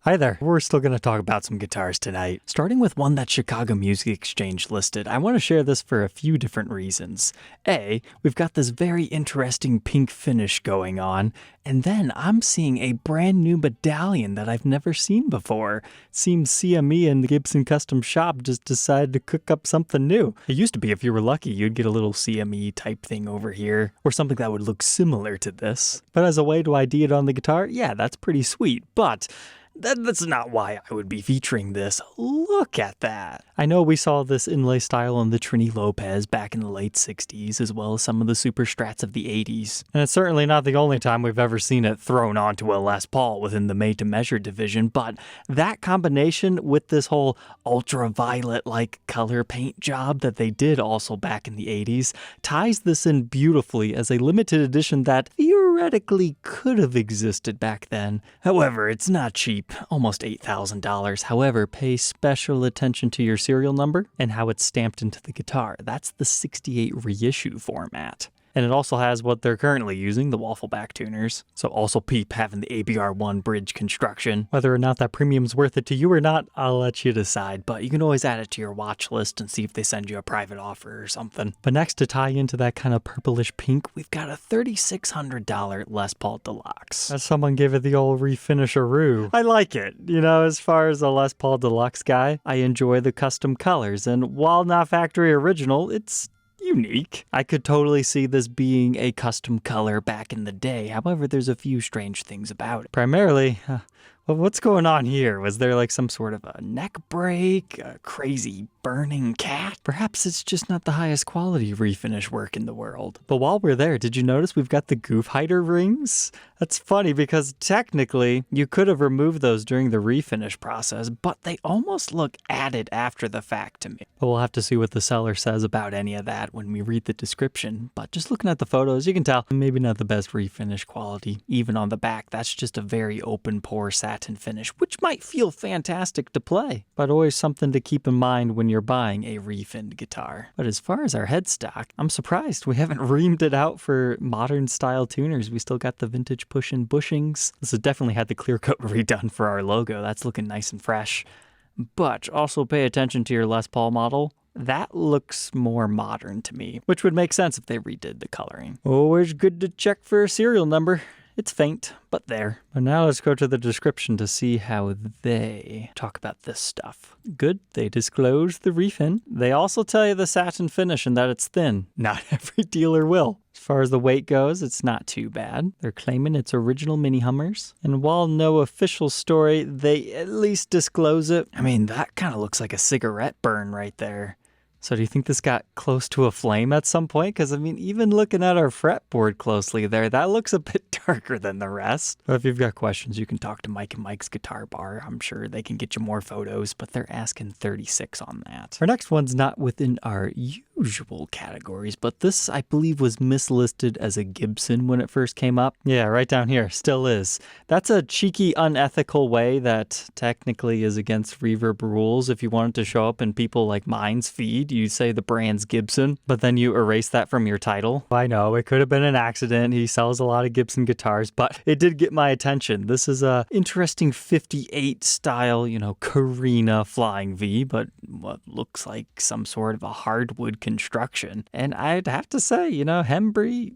Hi there. We're still going to talk about some guitars tonight, starting with one that Chicago Music Exchange listed. I want to share this for a few different reasons. A, we've got this very interesting pink finish going on, and then I'm seeing a brand new medallion that I've never seen before. Seems CME and the Gibson Custom Shop just decided to cook up something new. It used to be, if you were lucky, you'd get a little CME type thing over here, or something that would look similar to this. But as a way to ID it on the guitar, yeah, that's pretty sweet, but that's not why I would be featuring this. Look at that. I know we saw this inlay style on the Trini Lopez back in the late 60s, as well as some of the Super Strats of the 80s. And it's certainly not the only time we've ever seen it thrown onto a Les Paul within the made-to-measure division, but that combination with this whole ultraviolet-like color paint job that they did also back in the 80s ties this in beautifully as a limited edition that theoretically could have existed back then. However, it's not cheap. Almost $8,000. However, pay special attention to your serial number and how it's stamped into the guitar. That's the 68 reissue format. And it also has what they're currently using, the waffle back tuners. So also peep having the ABR1 bridge construction. Whether or not that premium's worth it to you or not, I'll let you decide. But you can always add it to your watch list and see if they send you a private offer or something. But next, to tie into that kind of purplish pink, we've got a $3,600 Les Paul Deluxe. As someone gave it the old refinish-a-roo. I like it. You know, as far as a Les Paul Deluxe guy, I enjoy the custom colors. And while not factory original, it's unique. I could totally see this being a custom color back in the day. However, there's a few strange things about it. Primarily, well, what's going on here? Was there like some sort of a neck break? A crazy burning cat? Perhaps it's just not the highest quality refinish work in the world. But while we're there, did you notice we've got the goof hider rings? That's funny because technically you could have removed those during the refinish process, but they almost look added after the fact to me. But we'll have to see what the seller says about any of that when we read the description. But just looking at the photos, you can tell maybe not the best refinish quality. Even on the back, that's just a very open pore satin finish, which might feel fantastic to play, but always something to keep in mind when you're buying a refinned guitar. But as far as our headstock, I'm surprised we haven't reamed it out for modern style tuners. We still got the vintage push-in bushings. This has definitely had the clear coat redone for our logo. That's looking nice and fresh. But also pay attention to your Les Paul model. That looks more modern to me, which would make sense if they redid the coloring. Always good to check for a serial number. It's faint, but there. But now let's go to the description to see how they talk about this stuff. Good, they disclose the refin. They also tell you the satin finish and that it's thin. Not every dealer will. As far as the weight goes, it's not too bad. They're claiming it's original mini Hummers. And while no official story, they at least disclose it. I mean, that kind of looks like a cigarette burn right there. So do you think this got close to a flame at some point? Because, I mean, even looking at our fretboard closely there, that looks a bit darker than the rest. But if you've got questions, you can talk to Mike and Mike's Guitar Bar. I'm sure they can get you more photos, but they're asking 36 on that. Our next one's not within our usual categories, but this, I believe, was mislisted as a Gibson when it first came up. Yeah, right down here. Still is. That's a cheeky, unethical way that technically is against reverb rules. If you want it to show up in people like mine's feed, you say the brand's Gibson, but then you erase that from your title. I know, it could have been an accident. He sells a lot of Gibson guitars, but it did get my attention. This is a interesting 58 style, Carina Flying V, but what looks like some sort of a hardwood construction. And I'd have to say, Hembury,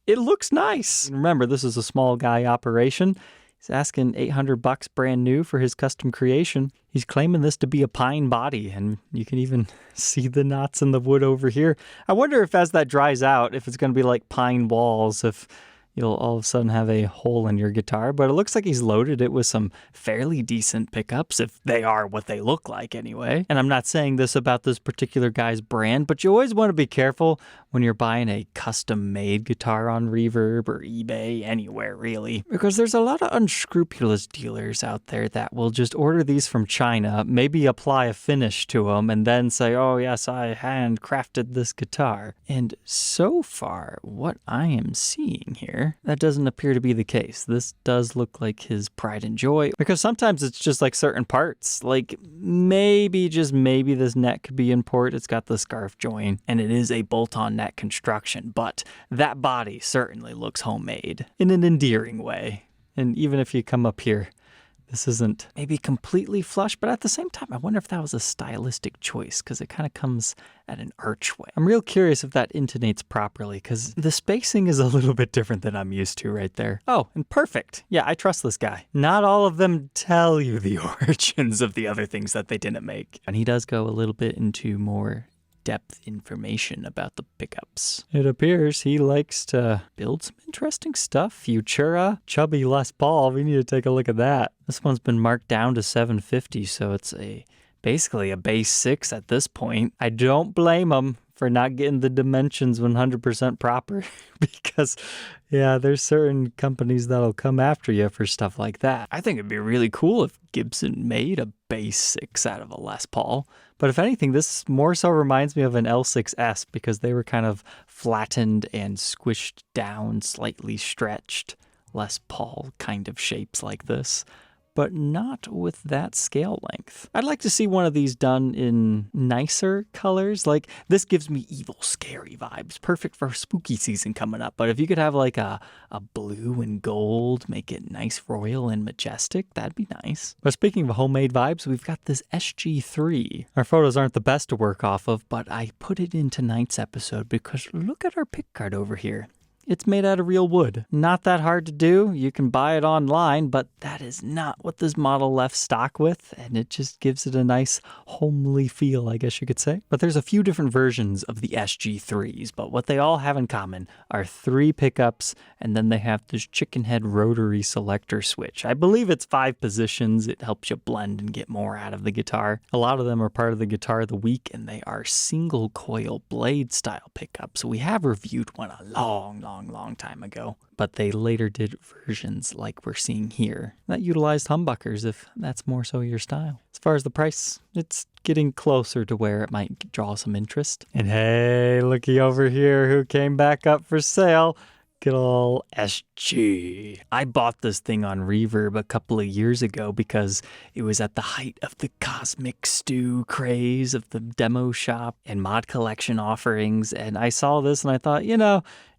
it looks nice. Remember, this is a small guy operation. He's asking $800 brand new for his custom creation. He's claiming this to be a pine body, and you can even see the knots in the wood over here. I wonder if as that dries out, if it's going to be like pine walls, if you'll all of a sudden have a hole in your guitar. But it looks like he's loaded it with some fairly decent pickups, if they are what they look like anyway. And I'm not saying this about this particular guy's brand, but you always want to be careful when you're buying a custom-made guitar on Reverb or eBay, anywhere really. Because there's a lot of unscrupulous dealers out there that will just order these from China, maybe apply a finish to them, and then say, oh yes, I handcrafted this guitar. And so far, what I am seeing here, that doesn't appear to be the case. This does look like his pride and joy, because sometimes it's just like certain parts. Like maybe, just maybe this neck could be in port. It's got the scarf joint, and it is a bolt-on neck construction, but that body certainly looks homemade in an endearing way. And even if you come up here, This isn't maybe completely flush, but at the same time, I wonder if that was a stylistic choice because it kind of comes at an archway. I'm real curious if that intonates properly because the spacing is a little bit different than I'm used to right there. Oh, and perfect. Yeah, I trust this guy. Not all of them tell you the origins of the other things that they didn't make. And he does go a little bit into more depth information about the pickups. It appears he likes to build some interesting stuff. Futura, chubby Les Paul, we need to take a look at that. This one's been marked down to $750, so it's basically a base 6 at this point. I don't blame him for not getting the dimensions 100% proper because, yeah, there's certain companies that'll come after you for stuff like that. I think it'd be really cool if Gibson made a base 6 out of a Les Paul. But if anything, this more so reminds me of an L6S because they were kind of flattened and squished down, slightly stretched Les Paul kind of shapes like this, but not with that scale length. I'd like to see one of these done in nicer colors. Like this gives me evil, scary vibes. Perfect for spooky season coming up. But if you could have like a blue and gold, make it nice, royal and majestic, that'd be nice. But speaking of homemade vibes, we've got this SG3. Our photos aren't the best to work off of, but I put it in tonight's episode because look at our pick guard over here. It's made out of real wood. Not that hard to do. You can buy it online, but that is not what this model left stock with, and it just gives it a nice homely feel, I guess you could say. But there's a few different versions of the SG3s, but what they all have in common are 3 pickups, and then they have this chicken head rotary selector switch. I believe it's 5 positions. It helps you blend and get more out of the guitar. A lot of them are part of the Guitar of the Week, and they are single coil blade style pickups. We have reviewed one a long time ago, but they later did versions like we're seeing here that utilized humbuckers if that's more so your style. As far as the price, it's getting closer to where it might draw some interest. And hey, looky over here who came back up for sale. Good ol' SG. I bought this thing on Reverb a couple of years ago because it was at the height of the Cosmic Stew craze of the demo shop and mod collection offerings. And I saw this and I thought,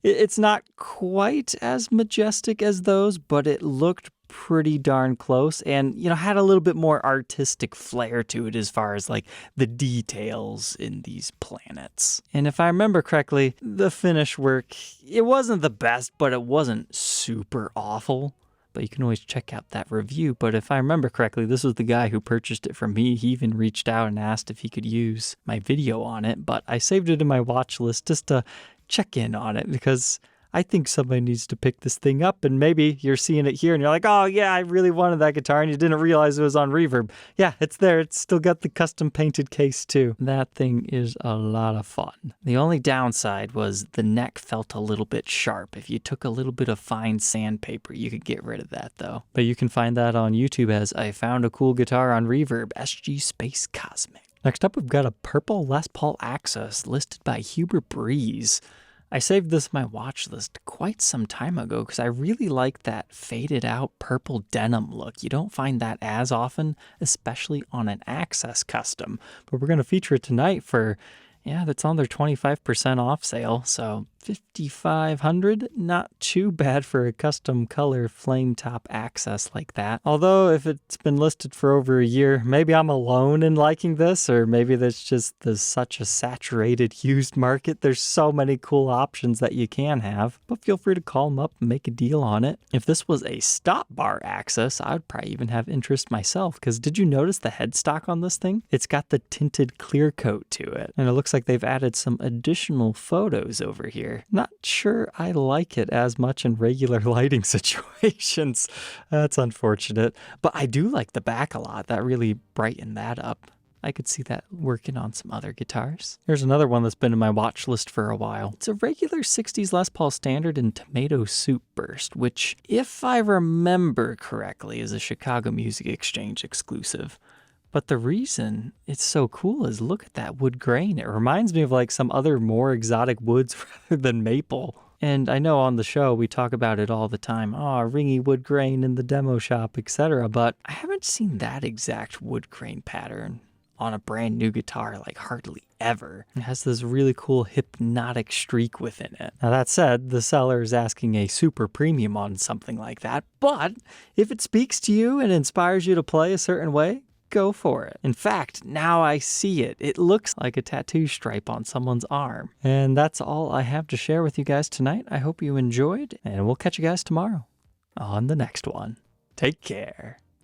it's not quite as majestic as those, but it looked pretty darn close and, had a little bit more artistic flair to it as far as like the details in these planets. And if I remember correctly, the finish work, it wasn't the best, but it wasn't super awful. But you can always check out that review. But if I remember correctly, this was the guy who purchased it from me. He even reached out and asked if he could use my video on it, but I saved it in my watch list just to check in on it because I think somebody needs to pick this thing up, and maybe you're seeing it here and you're like, oh yeah, I really wanted that guitar and you didn't realize it was on Reverb. Yeah, it's there. It's still got the custom painted case too. That thing is a lot of fun. The only downside was the neck felt a little bit sharp. If you took a little bit of fine sandpaper, you could get rid of that though. But you can find that on YouTube as I found a cool guitar on Reverb, SG Space Cosmic. Next up, we've got a purple Les Paul Axis listed by Hubert Breeze. I saved this in my watch list quite some time ago because I really like that faded out purple denim look. You don't find that as often, especially on an Access custom. But we're going to feature it tonight for, that's on their 25% off sale. So $5,500, not too bad for a custom color flame top Access like that. Although if it's been listed for over a year, maybe I'm alone in liking this, or maybe that's just such a saturated used market. There's so many cool options that you can have, but feel free to call them up and make a deal on it. If this was a stop bar Access, I would probably even have interest myself, because did you notice the headstock on this thing? It's got the tinted clear coat to it, and it looks like they've added some additional photos over here. Not sure I like it as much in regular lighting situations. That's unfortunate. But I do like the back a lot. That really brightened that up. I could see that working on some other guitars. Here's another one that's been in my watch list for a while. It's a regular 60s Les Paul Standard in Tomato Soup Burst, which, if I remember correctly, is a Chicago Music Exchange exclusive. But the reason it's so cool is look at that wood grain. It reminds me of like some other more exotic woods rather than maple. And I know on the show we talk about it all the time. Oh, ringy wood grain in the demo shop, etc. But I haven't seen that exact wood grain pattern on a brand new guitar like hardly ever. It has this really cool hypnotic streak within it. Now that said, the seller is asking a super premium on something like that, but if it speaks to you and inspires you to play a certain way, go for it. In fact, now I see it. It looks like a tattoo stripe on someone's arm. And that's all I have to share with you guys tonight. I hope you enjoyed, and we'll catch you guys tomorrow on the next one. Take care.